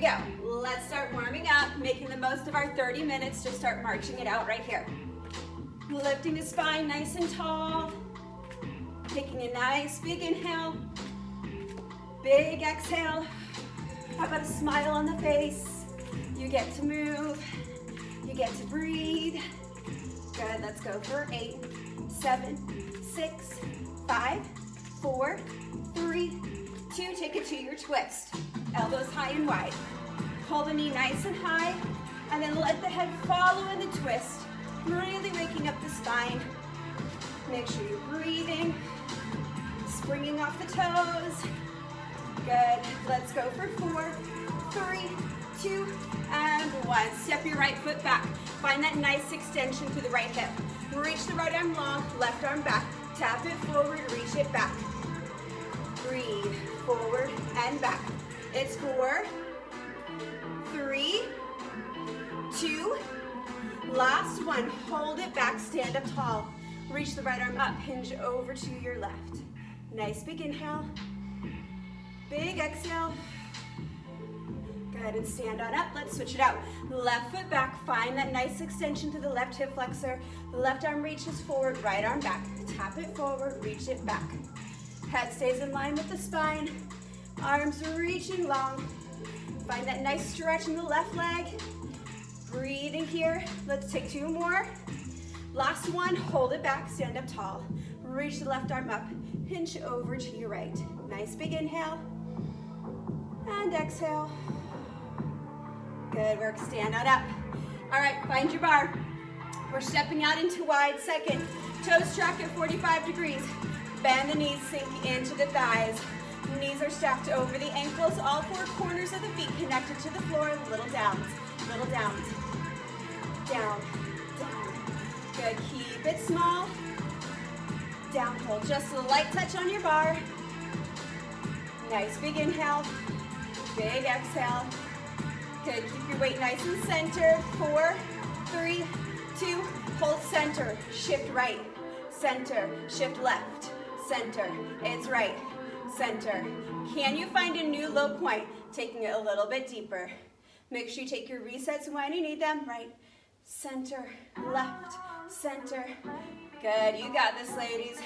go. Let's start warming up, making the most of our 30 minutes to start marching it out right here. Lifting the spine nice and tall. Taking a nice big inhale. Big exhale. How about a smile on the face? You get to move. You get to breathe. Good, let's go for 8, 7, 6, 5, 4, 3, 2. Take it to your twist. Elbows high and wide. Hold the knee nice and high, and then let the head follow in the twist. Really waking up the spine. Make sure you're breathing. Springing off the toes. Good. Let's go for 4, 3, 2, and 1. Step your right foot back. Find that nice extension through the right hip. Reach the right arm long, left arm back. Tap it forward, reach it back. Breathe, forward and back. It's 4, 3, 2, last one. Hold it back, stand up tall. Reach the right arm up, hinge over to your left. Nice big inhale. Big exhale. Good, and stand on up. Let's switch it out. Left foot back, find that nice extension to the left hip flexor. Left arm reaches forward, right arm back. Tap it forward, reach it back. Head stays in line with the spine. Arms reaching long. Find that nice stretch in the left leg. Breathing here. Let's take 2 more. Last one, hold it back, stand up tall. Reach the left arm up, hinge over to your right. Nice big inhale. And exhale. Good work, stand on up. All right, find your bar. We're stepping out into wide second. Toes track at 45 degrees. Bend the knees, sink into the thighs. Knees are stacked over the ankles. All 4 corners of the feet connected to the floor. Little downs, little downs. Down, down. Good, keep it small. Down, hold just a light touch on your bar. Nice big inhale, big exhale. Good, keep your weight nice and centered. 4, 3, 2, hold center, shift right, center, shift left, center, it's right, center. Can you find a new low point? Taking it a little bit deeper. Make sure you take your resets when you need them. Right, center, left, center. Good, you got this, ladies.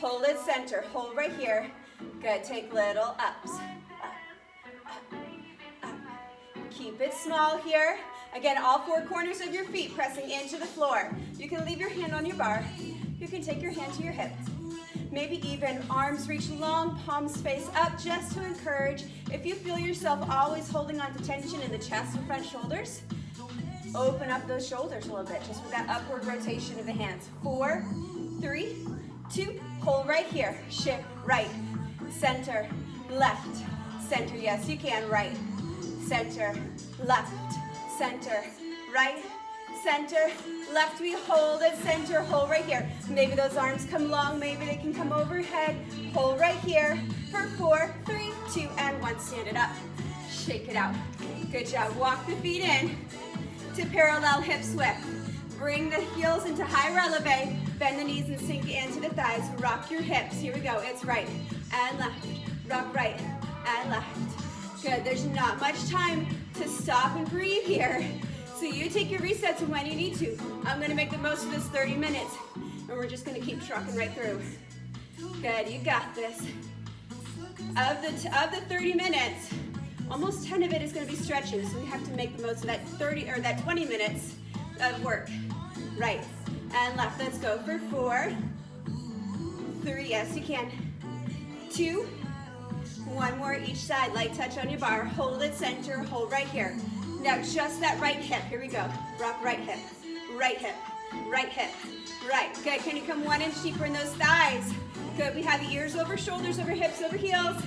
Hold it center, hold right here. Good, take little ups. Up, up, up. Keep it small here. Again, all 4 corners of your feet pressing into the floor. You can leave your hand on your bar. You can take your hand to your hip. Maybe even arms reach long, palms face up, just to encourage. If you feel yourself always holding on to tension in the chest and front shoulders, open up those shoulders a little bit, just with that upward rotation of the hands. 4, 3, 2, hold right here. Shift right, center, left, center. Yes, you can. Right, center, left, center, right, center, left. We hold it, center, hold right here. Maybe those arms come long, maybe they can come overhead. Hold right here for 4, 3, 2, and 1. Stand it up. Shake it out. Good job. Walk the feet in to parallel hip swift. Bring the heels into high releve. Bend the knees and sink into the thighs. Rock your hips. Here we go. It's right and left. Rock right and left. Good. There's not much time to stop and breathe here. So you take your resets when you need to. I'm going to make the most of this 30 minutes. And we're just going to keep trucking right through. Good. You got this. Of the 30 minutes, almost 10 of it is going to be stretches, so we have to make the most of that 20 minutes of work. Right and left. Let's go for 4, 3, yes you can, 2, 1 more each side. Light touch on your bar. Hold it center. Hold right here. Now just that right hip. Here we go. Rock right hip, right hip, right hip, right. Good. Can you come 1 inch deeper in those thighs? Good. We have ears over shoulders, over hips, over heels.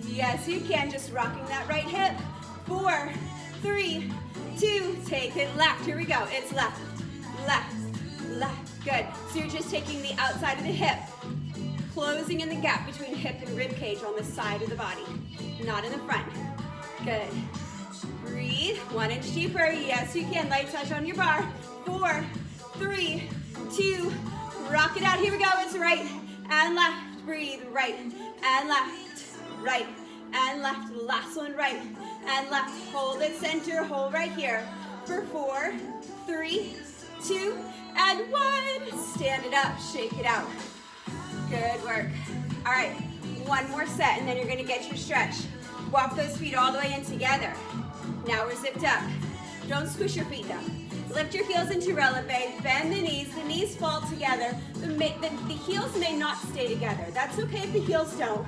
Yes, you can. Just rocking that right hip. 4, 3, 2. Take it left. Here we go. It's left, left, left. Good. So you're just taking the outside of the hip, closing in the gap between hip and rib cage on the side of the body, not in the front. Good. Breathe. 1 inch deeper. Yes, you can. Light touch on your bar. 4, 3, 2. Rock it out. Here we go. It's right and left. Breathe. Right and left. Right and left. Last one, right and left. Hold it center, hold right here for 4, 3, 2, and 1. Stand it up, shake it out. Good work. All right, one more set, and then you're gonna get your stretch. Walk those feet all the way in together. Now we're zipped up. Don't squish your feet down. Lift your heels into releve, bend the knees fall together. The heels may not stay together. That's okay if the heels don't,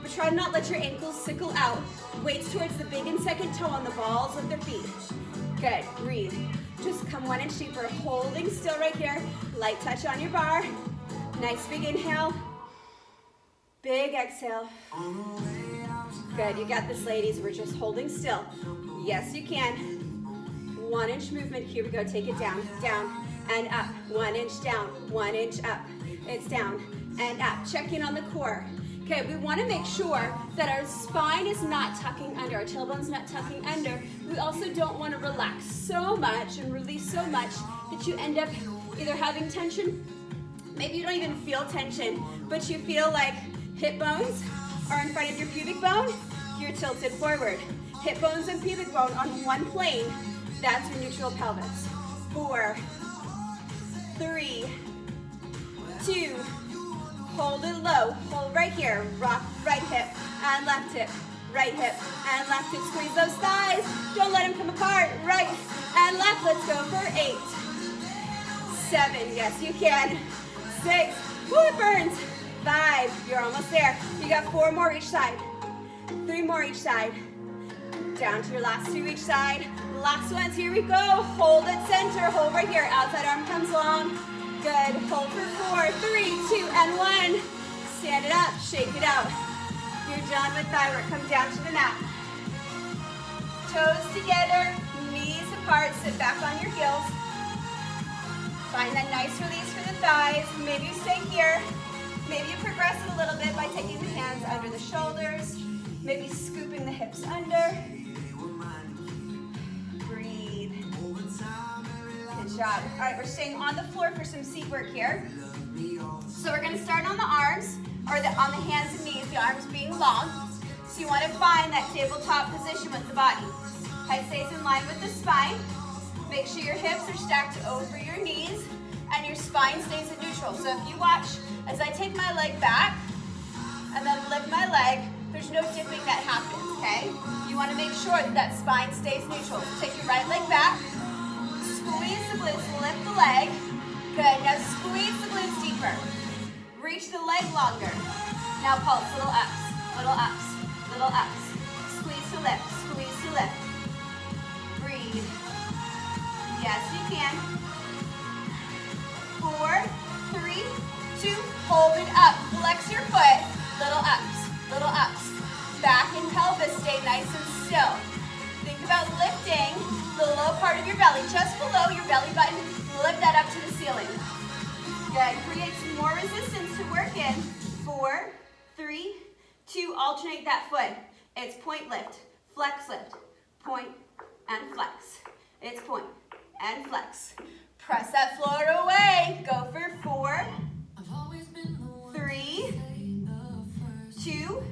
but try to not let your ankles sickle out. Weights towards the big and second toe on the balls of the feet. Good, breathe. Just come 1 inch deeper, holding still right here. Light touch on your bar. Nice big inhale. Big exhale. Good, you got this, ladies. We're just holding still. Yes, you can. 1 inch movement. Here we go. Take it down, down, and up. 1 inch down, 1 inch up. It's down and up. Check in on the core. Okay, we want to make sure that our spine is not tucking under, our tailbone's not tucking under. We also don't want to relax so much and release so much that you end up either having tension, maybe you don't even feel tension, but you feel like hip bones are in front of your pubic bone, you're tilted forward. Hip bones and pubic bone on one plane, that's your neutral pelvis. 4, 3, 2, hold it low, hold right here, rock right hip and left hip and left hip, squeeze those thighs, don't let them come apart, right and left, let's go for 8, 7, yes you can, 6, woo, it burns, 5, you're almost there, you got 4 more each side, 3 more each side, down to your last 2 each side, last ones, here we go, hold it center, hold right here, outside arm comes long, good, hold for 4, 3, 2, and 1. Stand it up, shake it out. You're done with thigh work, come down to the mat. Toes together, knees apart, sit back on your heels. Find that nice release for the thighs. Maybe you stay here. Maybe you progress it a little bit by taking the hands under the shoulders. Maybe scooping the hips under. Breathe. Good job. All right, we're staying on the floor for some seat work here. So we're going to start on the arms, or on the hands and knees, the arms being long. So you want to find that tabletop position with the body. Head stays in line with the spine. Make sure your hips are stacked over your knees and your spine stays at neutral. So if you watch as I take my leg back and then lift my leg, there's no dipping that happens, okay? You want to make sure that that spine stays neutral. So take your right leg back. Squeeze the glutes, lift the leg. Good, now squeeze the glutes deeper. Reach the leg longer. Now pulse, little ups, little ups, little ups. Squeeze to lift, squeeze to lift. Breathe. Yes, you can. 4, 3, 2, hold it up. Flex your foot, little ups, little ups. Back and pelvis, stay nice and still. Think about lifting the low part of your belly, just below your belly button. Lift that up to the ceiling. Good, create some more resistance to work in. 4, 3, 2, alternate that foot. It's point lift, point and flex. It's point and flex. Press that floor away. Go for 4, 3, 2,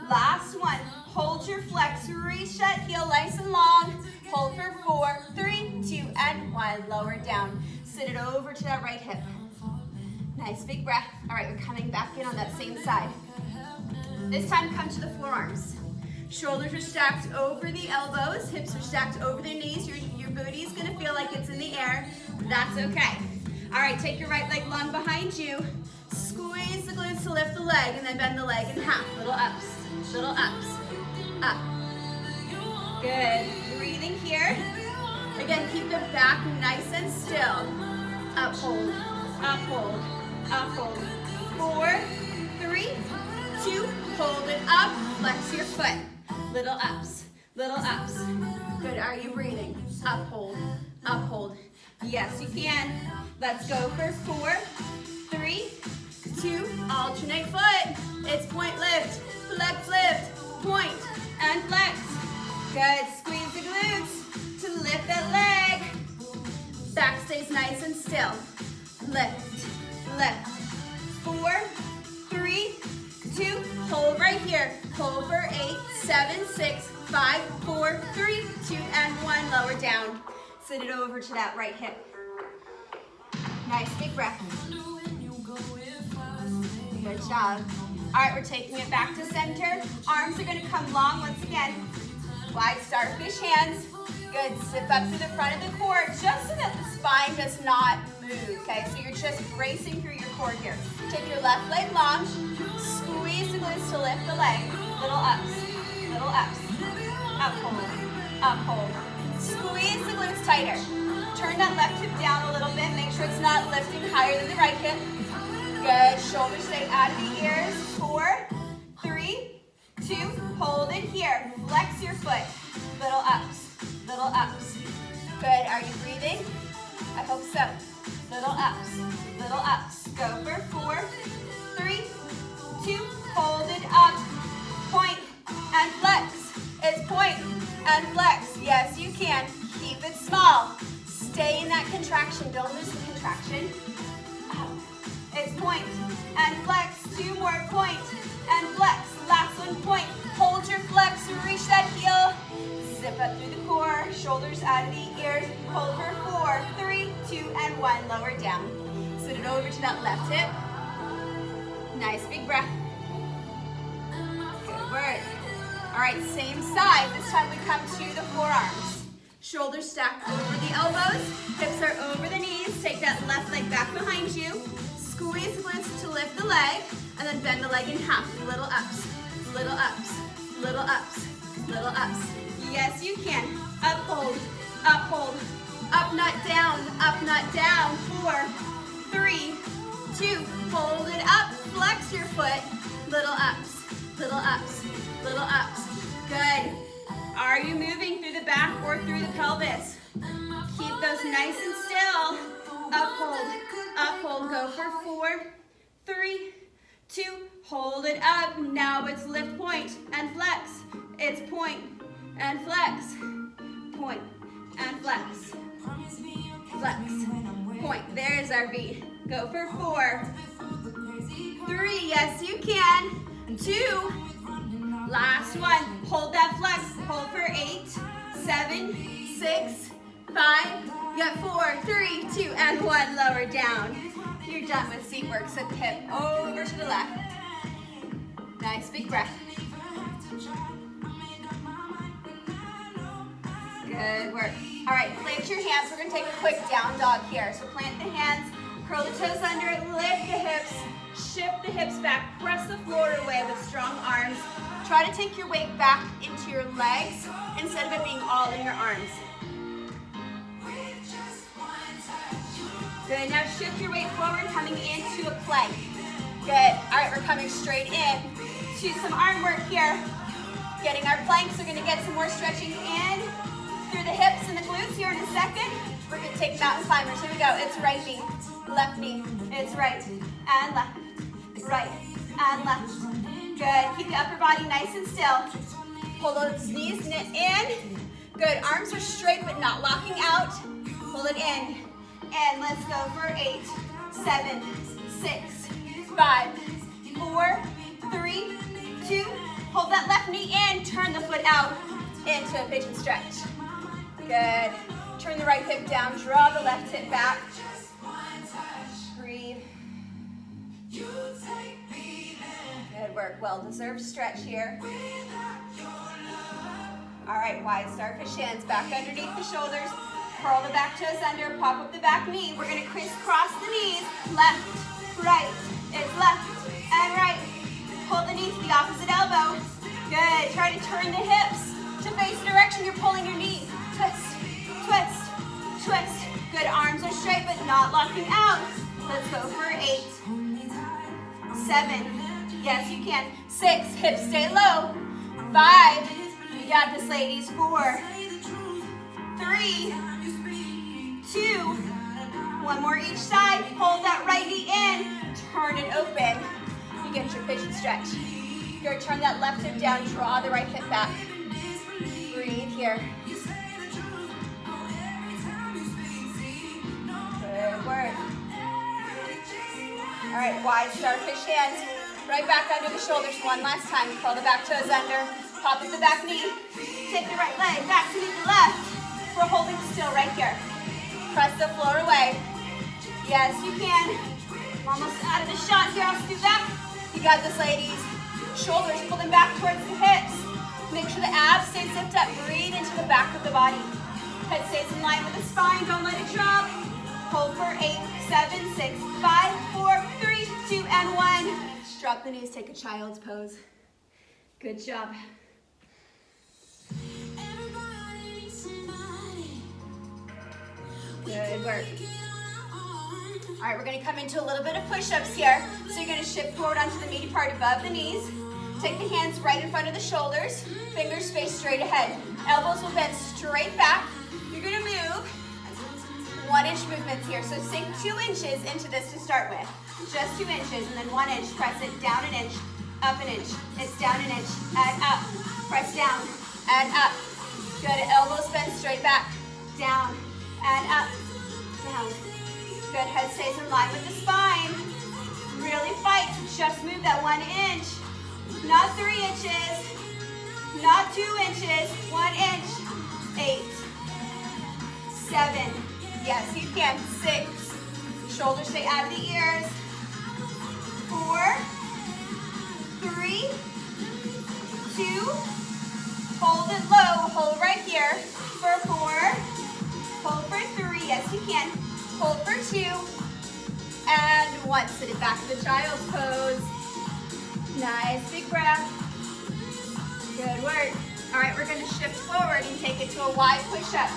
last one. Hold your flex, reach that heel nice and long. Hold for 4, 3, 2, and 1. Lower down. Sit it over to that right hip. Nice big breath. All right, we're coming back in on that same side. This time, come to the forearms. Shoulders are stacked over the elbows. Hips are stacked over the knees. Your booty's gonna feel like it's in the air. That's okay. All right, take your right leg long behind you. Squeeze the glutes to lift the leg, and then bend the leg in half. Little ups, up. Good. Breathing here. Again, keep the back nice and still. Up, hold, up, hold, up, hold. 4, 3, 2, hold it up. Flex your foot. Little ups, little ups. Good, are you breathing? Up, hold, up, hold. Yes, you can. Let's go for 4, 3, 2, alternate foot. It's point lift, flex lift, point and flex. Good, squeeze the glutes to lift that leg. Back stays nice and still. Lift, lift. 4, 3, 2, hold right here. Hold for 8, 7, 6, 5, 4, 3, 2, and 1. Lower down. Sit it over to that right hip. Nice big breath. Good job. All right, we're taking it back to center. Arms are gonna come long once again. Wide starfish hands. Good, zip up to the front of the core just so that the spine does not move, okay? So you're just bracing through your core here. Take your left leg long, squeeze the glutes to lift the leg. Little ups, up hold. Squeeze the glutes tighter. Turn that left hip down a little bit. Make sure it's not lifting higher than the right hip. Good, shoulders stay out of the ears. 4, 3, 2, hold it here. Flex your foot. Little ups. Good, are you breathing? I hope so. Little ups. Go for 4, 3, 2, hold it up. Point and flex. It's point and flex. Yes, you can. Keep it small. Stay in that contraction. Don't lose the contraction. It's point and flex. 2 more, point and flex. Last one, point. Hold your flex. Reach that heel. Zip up through the core. Shoulders out of the ears. Hold for 4, 3, 2, and 1. Lower down. Sit it over to that left hip. Nice big breath. Good work. All right, same side. This time we come to the forearms. Shoulders stacked over the elbows. Hips are over the knees. Take that left leg back behind you. Squeeze the glutes to lift the leg, and then bend the leg in half. Little ups. Yes, you can. Up, hold. Up, not down. 4, 3, 2, hold it up. Flex your foot. Little ups. Good. Are you moving through the back or through the pelvis? Keep those nice and still. Up, hold. Go for 4, 3, 2, hold it up. Now it's lift, point, and flex. It's point and flex. Point and flex. Flex. Point. There's our V. Go for 4, 3. Yes, you can. 2. Last one. Hold that flex. Hold for 8, 7, 6, 5. You got 4, 3, 2, and 1. Lower down. You're done with seat work. Set the hip over to the left. Nice big breath. Good work. All right, plant your hands. We're going to take a quick down dog here. So plant the hands, curl the toes under it, lift the hips, shift the hips back, press the floor away with strong arms. Try to take your weight back into your legs instead of it being all in your arms. Good, now shift your weight forward, coming into a plank. Good, all right, we're coming straight in to some arm work here. Getting our planks, we're gonna get some more stretching in through the hips and the glutes here in a second. We're gonna take mountain climbers, here we go. It's right knee, left knee. It's right and left, right and left. Good, keep the upper body nice and still. Pull those knees in. Good, arms are straight but not locking out. Pull it in. And let's go for 8, 7, 6, 5, 4, 3, 2. Hold that left knee in. Turn the foot out into a pigeon stretch. Good. Turn the right hip down. Draw the left hip back. Breathe. Good work. Well-deserved stretch here. All right, wide starfish hands back underneath the shoulders. Curl the back toes under, pop up the back knee. We're gonna crisscross the knees. Left, right. It's left and right. Pull the knee to the opposite elbow. Good. Try to turn the hips to face the direction you're pulling your knee. Twist, twist, twist. Good. Arms are straight but not locking out. Let's go for 8, 7. Yes, you can. 6. Hips stay low. 5. You got this, ladies. 4, 3, 2. One more each side. Hold that right knee in. Turn it open. You get your pigeon stretch. Good. Turn that left hip down. Draw the right hip back. Breathe here. Good work. All right, wide starfish hands. Right back under the shoulders one last time. Curl the back toes under. Pop up the back knee. Take the right leg back to the left. We're holding still right here. Press the floor away. Yes, you can. I'm almost out of the shot here. I'll scoot back. You got this, ladies. Shoulders pulling back towards the hips. Make sure the abs stay zipped up. Breathe into the back of the body. Head stays in line with the spine. Don't let it drop. Hold for 8, 7, 6, 5, 4, 3, 2, and 1. Drop the knees. Take a child's pose. Good job. Good work. All right, we're going to come into a little bit of push-ups here. So you're going to shift forward onto the meaty part above the knees. Take the hands right in front of the shoulders. Fingers face straight ahead. Elbows will bend straight back. You're going to move 1-inch movements here. So sink 2 inches into this to start with. Just 2 inches, and then 1 inch. Press it down an inch, up an inch. It's down an inch, and up. Press down, and up. Good. Elbows bend straight back. Down, and up. Down. Good. Head stays in line with the spine. Really fight to just move that 1 inch. Not 3 inches. Not 2 inches. 1 inch. 8. 7. Yes, you can. 6. Shoulders stay out of the ears. 4. 3. 2. Hold it low. Hold right here for 4. Hold for 3. Yes, you can. Hold for 2. And 1. Sit it back to the child's pose. Nice big breath. Good work. All right, we're going to shift forward and take it to a wide push-up.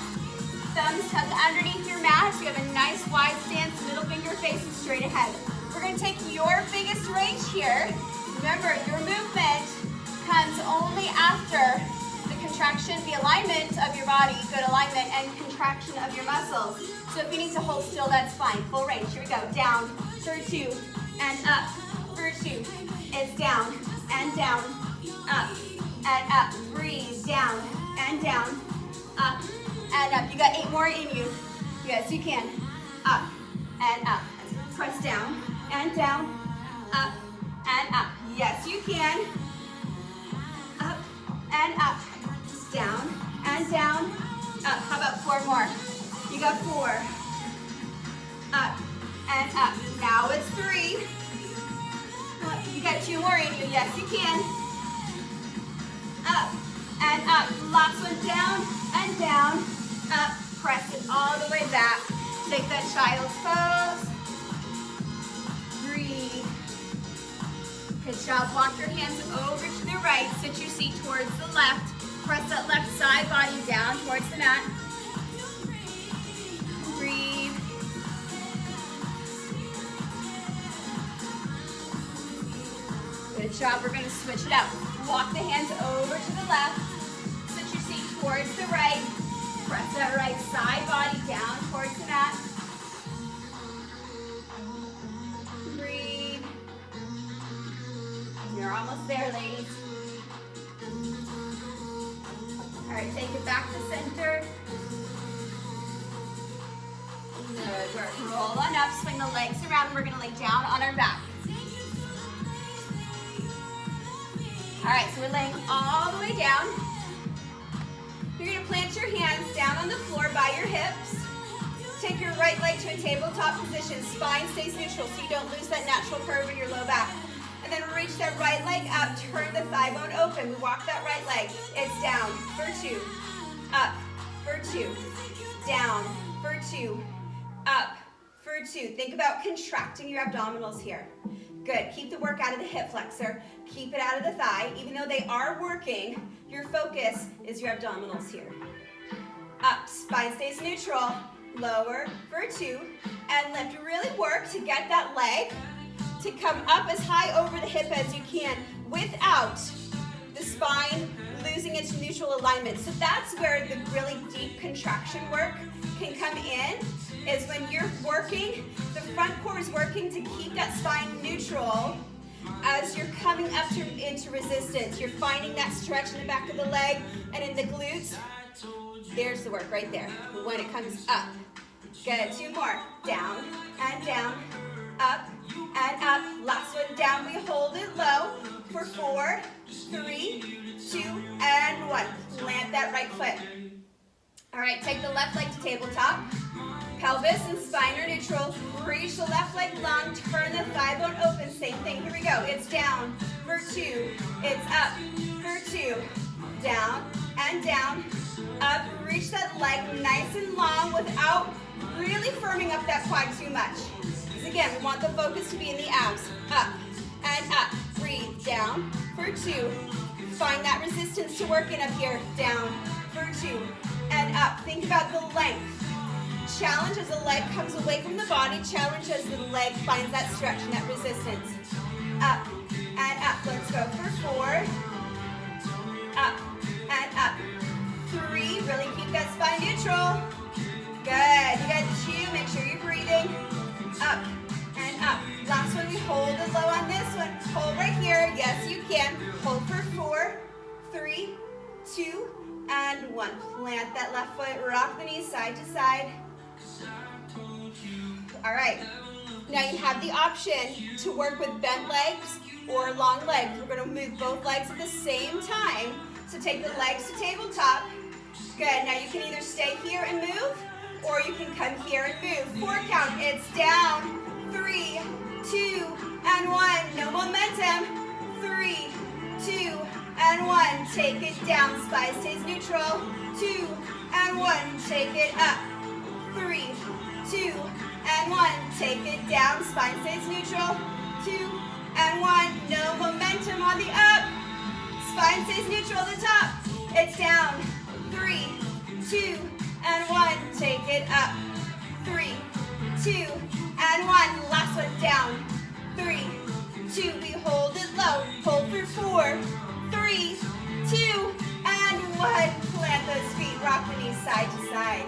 Thumbs tucked underneath your mat. So you have a nice wide stance, middle finger facing straight ahead. We're going to take your biggest range here. Remember, your movement comes only after the contraction, the alignment of your body, good alignment, and contraction of your muscles. So if you need to hold still, that's fine. Full range. Here we go. Down for 2 and up for 2. It's down and down, up and up. Breathe. Down and down, up and up. You got 8 more in you. Yes, you can. Up and up. Press down and down, up and up. Yes, you can. Up and up. Down and down, up. How about 4 more? You got 4. Up and up. Now it's 3. Up. You got 2 more in you. Yes, you can. Up and up. Last one, down and down, up. Press it all the way back. Take that child's pose. Breathe. Good job. Walk your hands over to the right. Sit your seat towards the left. Press that left side body down towards the mat. Breathe. Good job. We're going to switch it up. Walk the hands over to the left. Sit your seat towards the right. Press that right side body down towards the mat. Breathe. You're almost there, ladies. All right, take it back to center. Good work. Roll on up, swing the legs around. We're gonna lay down on our back. All right, so we're laying all the way down. You're gonna plant your hands down on the floor by your hips. Take your right leg to a tabletop position. Spine stays neutral so you don't lose that natural curve in your low back. And then reach that right leg up, turn the thigh bone open. We walk that right leg. It's down for 2, up for 2, down for 2, up for 2. Think about contracting your abdominals here. Good. Keep the work out of the hip flexor. Keep it out of the thigh. Even though they are working, your focus is your abdominals here. Up. Spine stays neutral. Lower for 2. And lift. Really work to get that leg to come up as high over the hip as you can without the spine losing its neutral alignment. So that's where the really deep contraction work can come in, is when you're working, the front core is working to keep that spine neutral as you're coming up into resistance. You're finding that stretch in the back of the leg and in the glutes. There's the work right there when it comes up. Good. 2 more. Down and down, up, and up. Last one down, we hold it low for 4, 3, 2, and 1. Plant that right foot. All right, take the left leg to tabletop. Pelvis and spine are neutral. Reach the left leg long, turn the thigh bone open. Same thing, here we go. It's down for 2, it's up for 2. Down and down, up. Reach that leg nice and long without really firming up that quad too much. Because again, we want the focus to be in the abs. Up and up. Breathe. Down for 2. Find that resistance to work in up here. Down for 2 and up. Think about the length. Challenge as the leg comes away from the body. Challenge as the leg finds that stretch and that resistance. Up and up. Let's go for 4. Up and up. 3. Really keep that spine neutral. Good. You got 2. Make sure you're breathing. Up and up. Last one, we hold it low on this one. Hold right here. Yes, you can. Hold for 4, 3, 2, and 1. Plant that left foot. Rock the knees side to side. All right. Now you have the option to work with bent legs or long legs. We're going to move both legs at the same time. So take the legs to tabletop. Good. Now you can either stay here and move, or you can come here and move. 4 count. It's down. 3, 2, and 1. No momentum. 3, 2, and 1. Take it down. Spine stays neutral. 2, and 1. Take it up. 3, 2, and 1. Take it down. Spine stays neutral. 2, and 1. No momentum on the up. Spine stays neutral at the top. It's down. 3, 2, and 1. Take it up. 3, 2, and 1. Last one down. 3, 2. We hold it low. Hold for 4, 3, 2, and 1. Plant those feet. Rock the knees side to side.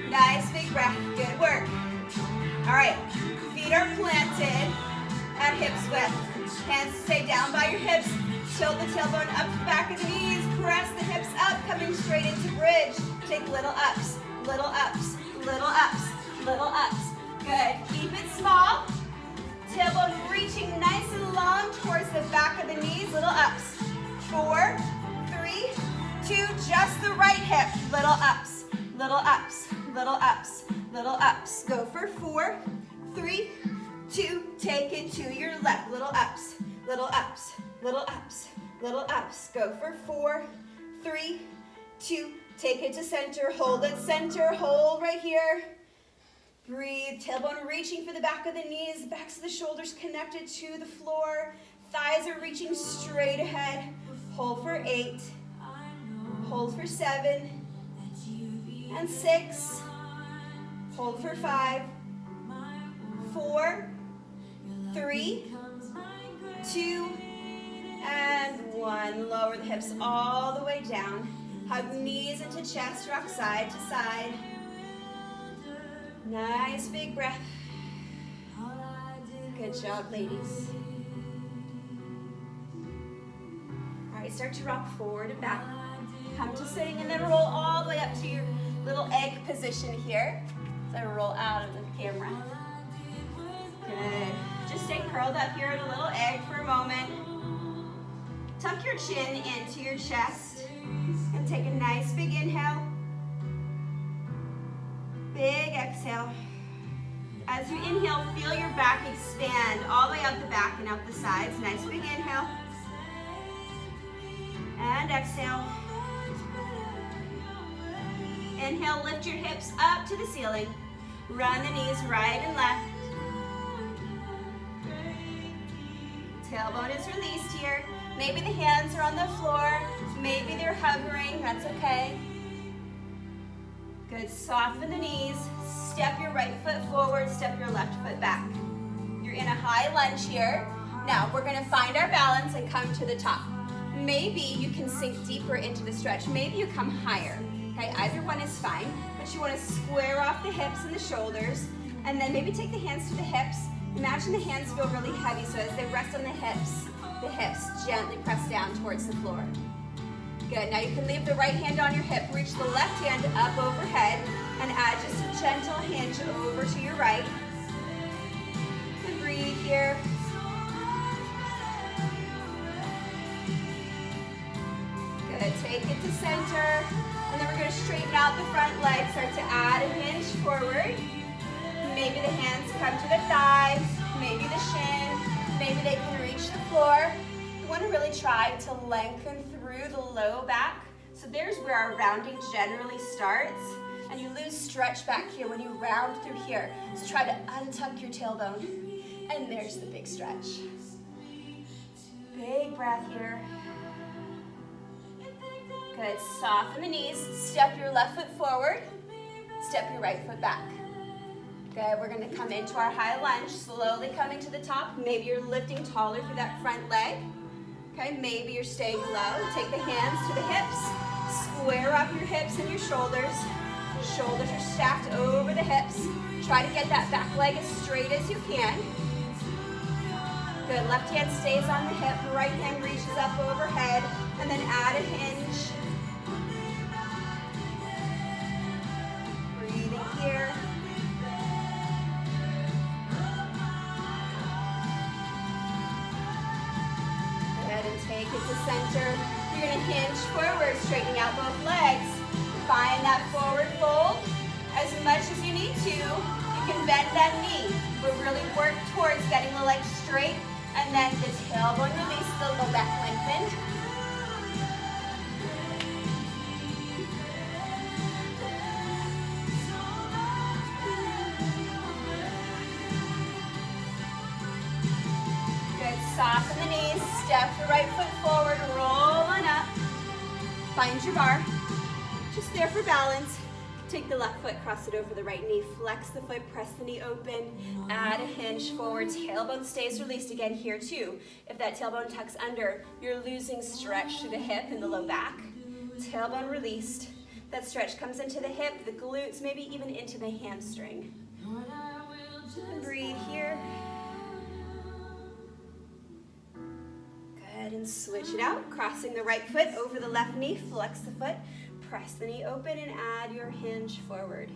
Nice big breath. Good work. All right. Feet are planted at hips width. Hands stay down by your hips. Tilt the tailbone up to the back of the knees. Press the hips up, coming straight into bridge. Take little ups, little ups, little ups, little ups. Good. Keep it small. Tailbone reaching nice and long towards the back of the knees. Little ups. 4, 3, 2. Just the right hip. Little ups, little ups, little ups, little ups. Go for 4, 3, 2. Take it to your left. Little ups, little ups, little ups, little ups. Go for 4, 3, 2. Take it to center. Hold at center. Hold right here. Breathe. Tailbone reaching for the back of the knees. Backs of the shoulders connected to the floor. Thighs are reaching straight ahead. Hold for 8. Hold for 7. And 6. Hold for 5. 4, 3, 2, and 1. Lower the hips all the way down. Hug knees into chest, rock side to side. Nice big breath. Good job, ladies. All right, start to rock forward and back. Come to sitting and then roll all the way up to your little egg position here. So I roll out of the camera. Good. Just stay curled up here in a little egg for a moment. Tuck your chin into your chest and take a nice big inhale. Big exhale. As you inhale, feel your back expand all the way out the back and out the sides. Nice big inhale. And exhale. Inhale, lift your hips up to the ceiling. Run the knees right and left. Tailbone is released here. Maybe the hands are on the floor. Maybe they're hovering. That's okay. Good. Soften the knees. Step your right foot forward. Step your left foot back. You're in a high lunge here. Now we're going to find our balance and come to the top. Maybe you can sink deeper into the stretch. Maybe you come higher. Okay, either one is fine, but you want to square off the hips and the shoulders, and then maybe take the hands to the hips. Imagine the hands feel really heavy, so as they rest on the hips gently press down towards the floor. Good. Now you can leave the right hand on your hip. Reach the left hand up overhead and add just a gentle hinge over to your right. Breathe here. Good, take it to center. And then we're gonna straighten out the front leg. Start to add a hinge forward. Maybe the hands come to the thighs, maybe the shin, maybe they can reach the floor. You wanna really try to lengthen through the low back. So there's where our rounding generally starts. And you lose stretch back here when you round through here. So try to untuck your tailbone. And there's the big stretch. Big breath here. Good, soften the knees. Step your left foot forward. Step your right foot back. Good, we're gonna come into our high lunge, slowly coming to the top. Maybe you're lifting taller through that front leg. Okay, maybe you're staying low. Take the hands to the hips. Square up your hips and your shoulders. Shoulders are stacked over the hips. Try to get that back leg as straight as you can. Good, left hand stays on the hip, right hand reaches up overhead, and then add a hinge. Breathing here. Good, and take it to center. You're gonna hinge forward, straightening out both legs. Find that forward fold as much as you need to. You can bend that knee, but really work towards getting the legs straight, and then the tailbone release, the low back lengthened. Good, soften the knees, step the right foot forward, roll on up. Find your bar. Just there for balance. Take the left foot, cross it over the right knee, flex the foot, press the knee open, add a hinge forward, tailbone stays released again here too. If that tailbone tucks under, you're losing stretch through the hip and the low back. Tailbone released. That stretch comes into the hip, the glutes, maybe even into the hamstring. And breathe here. Good, and switch it out. Crossing the right foot over the left knee, flex the foot. Press the knee open and add your hinge forward.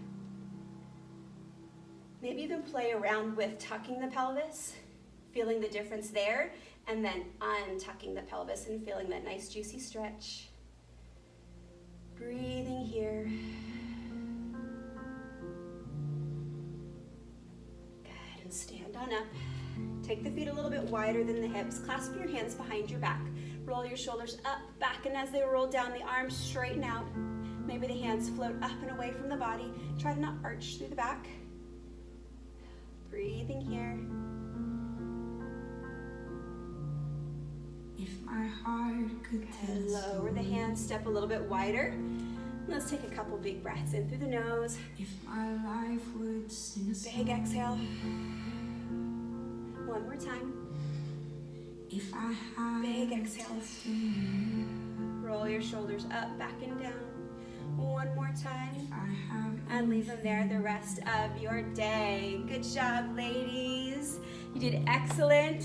Maybe even play around with tucking the pelvis, feeling the difference there, and then untucking the pelvis and feeling that nice juicy stretch. Breathing here. Good, and stand on up. Take the feet a little bit wider than the hips. Clasp your hands behind your back. Roll your shoulders up, back, and as they roll down, the arms straighten out. Maybe the hands float up and away from the body. Try to not arch through the back. Breathing here. If my heart could Good. Lower the hands, step a little bit wider. Let's take a couple big breaths in through the nose. If my life would sing a Big exhale. One more time. If I had Big exhale. Roll your shoulders up, back and down. One more time. And leave them there the rest of your day. Good job, ladies. You did excellent.